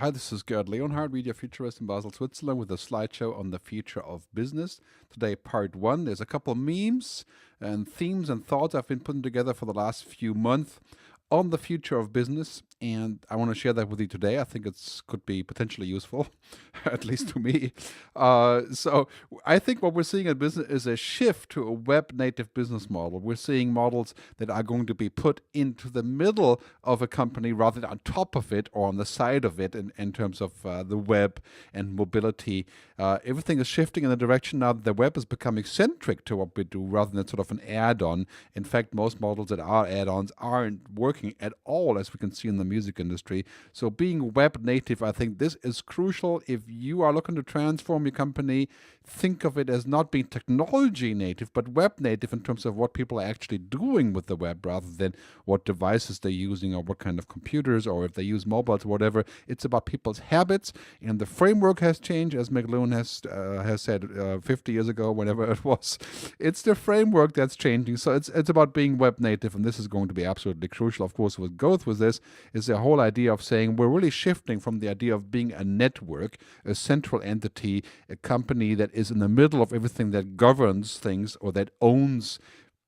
Hi, this is Gerd Leonhard, media futurist in Basel, Switzerland, with a slideshow on the future of business. Today, part one. There's a couple memes and themes and thoughts I've been putting together for the last few months on the future of business, and I want to share that with you today. I think it could be potentially useful, at least to me. So I think what we're seeing in business is a shift to a web-native business model. We're seeing models that are going to be put into the middle of a company rather than on top of it or on the side of it in terms of the web and mobility. Everything is shifting in the direction now that the web is becoming centric to what we do rather than sort of an add-on. In fact, most models that are add-ons aren't working at all, as we can see in the music industry. So being web native, I think this is crucial. If you are looking to transform your company, think of it as not being technology native, but web native in terms of what people are actually doing with the web rather than what devices they're using or what kind of computers or if they use mobiles or whatever. It's about people's habits, and the framework has changed, as McLuhan has said 50 years ago, whenever it was. It's the framework that's changing. So it's about being web native, and this is going to be absolutely crucial. Of course, what goes with this is the whole idea of saying we're really shifting from the idea of being a network, a central entity, a company that is in the middle of everything that governs things or that owns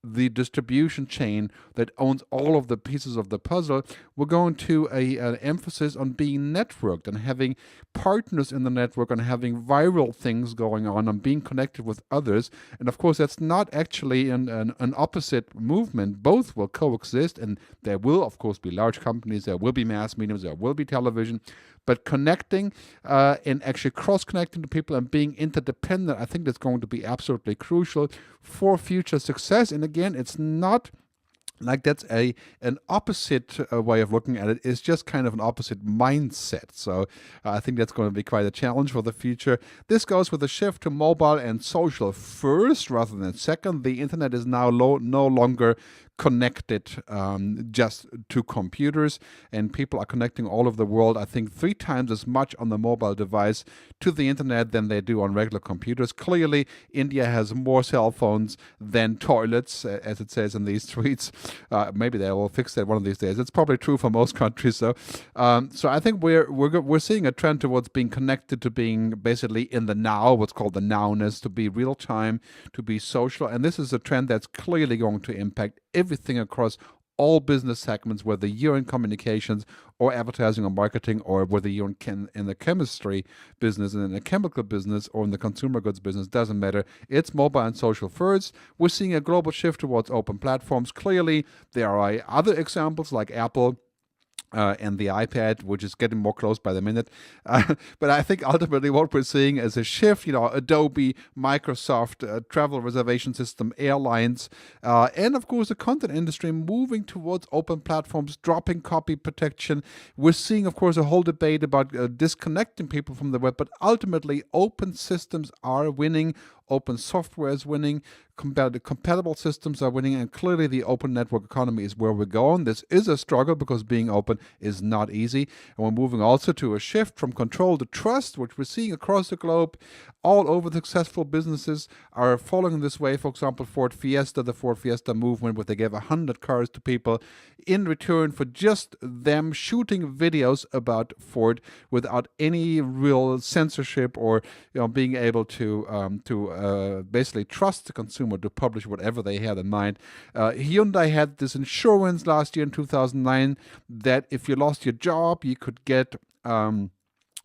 the distribution chain, that owns all of the pieces of the puzzle. We're going to an emphasis on being networked and having partners in the network, and having viral things going on being connected with others. And of course, that's not actually an opposite movement. Both will coexist, and there will, of course, be large companies, there will be mass mediums, there will be television. But connecting and actually cross-connecting to people and being interdependent, I think that's going to be absolutely crucial for future success. And again, it's not like that's an opposite way of looking at it. It's just kind of an opposite mindset. So I think that's going to be quite a challenge for the future. This goes with a shift to mobile and social first rather than second. The internet is now no longer connected just to computers, and people are connecting all over the world. I think 3 times as much on the mobile device to the internet than they do on regular computers. Clearly, India has more cell phones than toilets, as it says in these tweets. Maybe they will fix that one of these days. It's probably true for most countries. So I think we're seeing a trend towards being connected, to being basically in the now, what's called the nowness, to be real time, to be social, and this is a trend that's clearly going to impact everything across all business segments, whether you're in communications or advertising or marketing, or whether you're in the chemistry business and in the chemical business or in the consumer goods business, doesn't matter. It's mobile and social first. We're seeing a global shift towards open platforms. Clearly, there are other examples like Apple and the iPad, which is getting more close by the minute. But I think ultimately what we're seeing is a shift, Adobe, Microsoft, travel reservation system, airlines, and of course the content industry moving towards open platforms, dropping copy protection. We're seeing, of course, a whole debate about disconnecting people from the web, but ultimately open systems are winning. Open software is winning, compatible systems are winning, and clearly the open network economy is where we're going. This is a struggle because being open is not easy. And we're moving also to a shift from control to trust, which we're seeing across the globe. All over the successful businesses are following this way. For example, the Ford Fiesta movement, where they gave 100 cars to people in return for just them shooting videos about Ford without any real censorship or being able to basically trust the consumer to publish whatever they had in mind. Hyundai had this insurance last year in 2009 that if you lost your job, you could get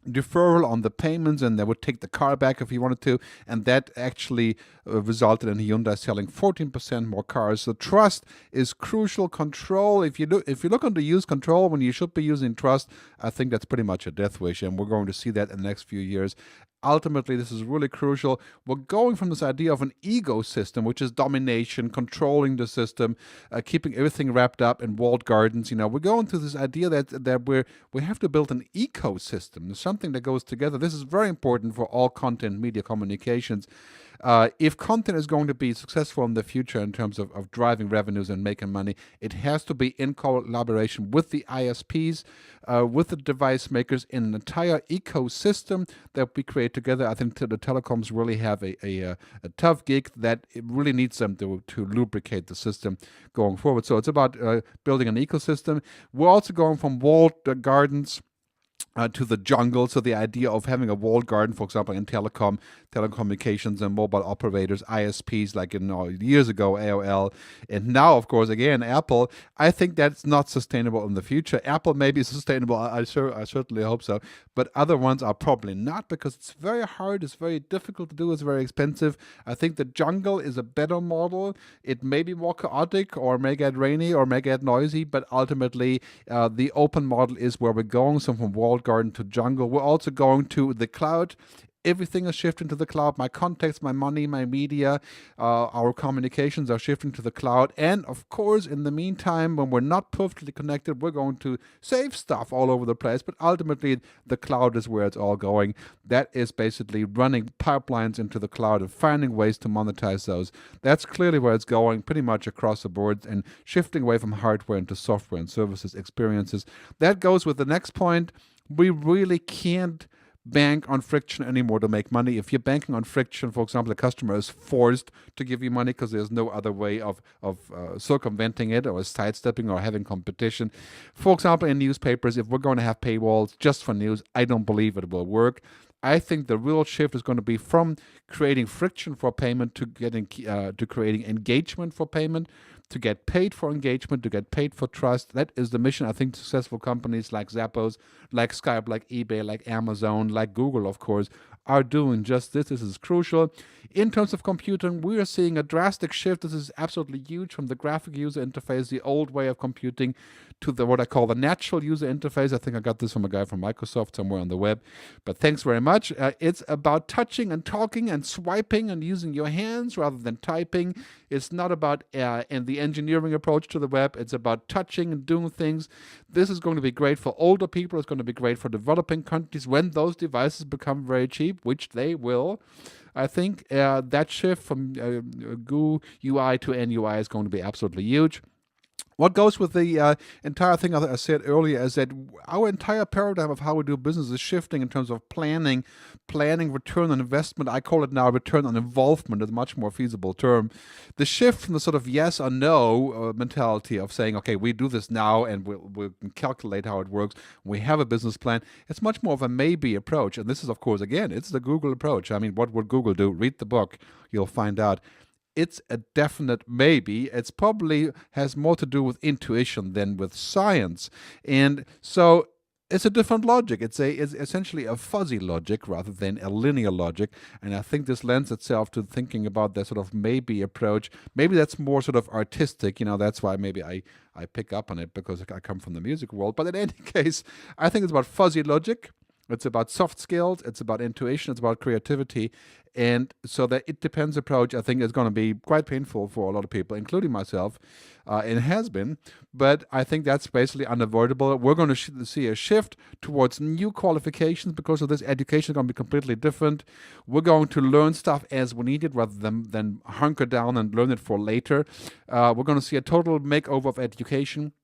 deferral on the payments, and they would take the car back if you wanted to, and that actually resulted in Hyundai selling 14% more cars. So trust is crucial. Control, if you look on to use control when you should be using trust, I think that's pretty much a death wish, and we're going to see that in the next few years. Ultimately, this is really crucial. We're going from this idea of an ecosystem, which is domination, controlling the system, keeping everything wrapped up in walled gardens. We're going to this idea that we have to build an ecosystem, something that goes together. This is very important for all content, media, communications. If content is going to be successful in the future in terms of driving revenues and making money, it has to be in collaboration with the ISPs, with the device makers, in an entire ecosystem that we create together. I think the telecoms really have a tough gig that it really needs them to lubricate the system going forward. So it's about building an ecosystem. We're also going from walled gardens to the jungle. So the idea of having a walled garden, for example, in telecommunications and mobile operators, ISPs, like years ago, AOL, and now, of course, again, Apple. I think that's not sustainable in the future. Apple may be sustainable. I certainly hope so, but other ones are probably not, because it's very hard, it's very difficult to do, it's very expensive. I think the jungle is a better model. It may be more chaotic, or may get rainy, or may get noisy, but ultimately, the open model is where we're going. So from walled garden to jungle. We're also going to the cloud. Everything is shifting to the cloud. My contacts, my money, my media, our communications are shifting to the cloud. And of course, in the meantime, when we're not perfectly connected, we're going to save stuff all over the place. But ultimately, the cloud is where it's all going. That is basically running pipelines into the cloud and finding ways to monetize those. That's clearly where it's going, pretty much across the board, and shifting away from hardware into software and services, experiences. That goes with the next point. We really can't bank on friction anymore to make money. If you're banking on friction, for example, the customer is forced to give you money because there's no other way of circumventing it, or sidestepping, or having competition. For example, in newspapers, if we're going to have paywalls just for news, I don't believe it will work. I think the real shift is going to be from creating friction for payment to creating engagement for payment, to get paid for engagement, to get paid for trust. That is the mission. I think successful companies like Zappos, like Skype, like eBay, like Amazon, like Google, of course, are doing just this. This is crucial. In terms of computing, we are seeing a drastic shift. This is absolutely huge, from the graphic user interface, the old way of computing, to what I call the natural user interface. I think I got this from a guy from Microsoft somewhere on the web, but thanks very much. It's about touching and talking and swiping and using your hands rather than typing. It's not about and the engineering approach to the web. It's about touching and doing things. This is going to be great for older people. It's going to be great for developing countries when those devices become very cheap, which they will. I think that shift from GUI to NUI is going to be absolutely huge. What goes with the entire thing I said earlier is that our entire paradigm of how we do business is shifting in terms of planning return on investment. I call it now return on involvement, is a much more feasible term. The shift from the sort of yes or no mentality of saying, okay, we do this now and we'll calculate how it works. We have a business plan. It's much more of a maybe approach. And this is, of course, again, it's the Google approach. I mean, what would Google do? Read the book. You'll find out. It's a definite maybe. It's probably has more to do with intuition than with science. And so it's a different logic. It's essentially a fuzzy logic rather than a linear logic. And I think this lends itself to thinking about that sort of maybe approach. Maybe that's more sort of artistic. That's why maybe I pick up on it, because I come from the music world. But in any case, I think it's about fuzzy logic. It's about soft skills. It's about intuition. It's about creativity. And so that it depends approach, I think, is going to be quite painful for a lot of people, including myself. It has been. But I think that's basically unavoidable. We're going to see a shift towards new qualifications because of this. Education is going to be completely different. We're going to learn stuff as we need it rather than hunker down and learn it for later. We're going to see a total makeover of education.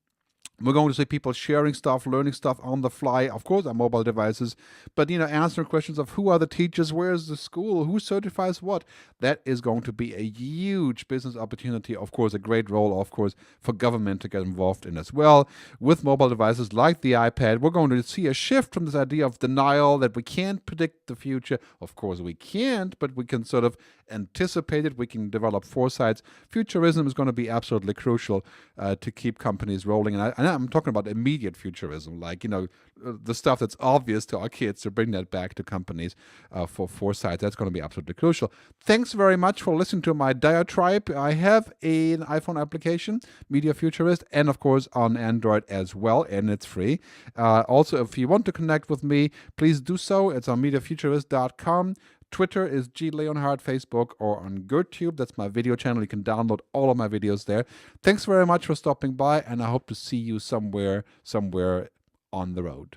We're going to see people sharing stuff, learning stuff on the fly, of course, on mobile devices, but, answering questions of who are the teachers, where is the school, who certifies what. That is going to be a huge business opportunity, of course, a great role, of course, for government to get involved in as well. With mobile devices like the iPad, we're going to see a shift from this idea of denial that we can't predict the future. Of course, we can't, but we can sort of anticipate it. We can develop foresights. Futurism is going to be absolutely crucial to keep companies rolling. And I'm talking about immediate futurism, like, the stuff that's obvious to our kids, to bring that back to companies for foresight. That's going to be absolutely crucial. Thanks very much for listening to my diatribe. I have an iPhone application, Media Futurist, and of course on Android as well, and it's free. Also, if you want to connect with me, please do so. It's on MediaFuturist.com. Twitter is G. Leonhard, Facebook, or on GerdTube. That's my video channel. You can download all of my videos there. Thanks very much for stopping by, and I hope to see you somewhere on the road.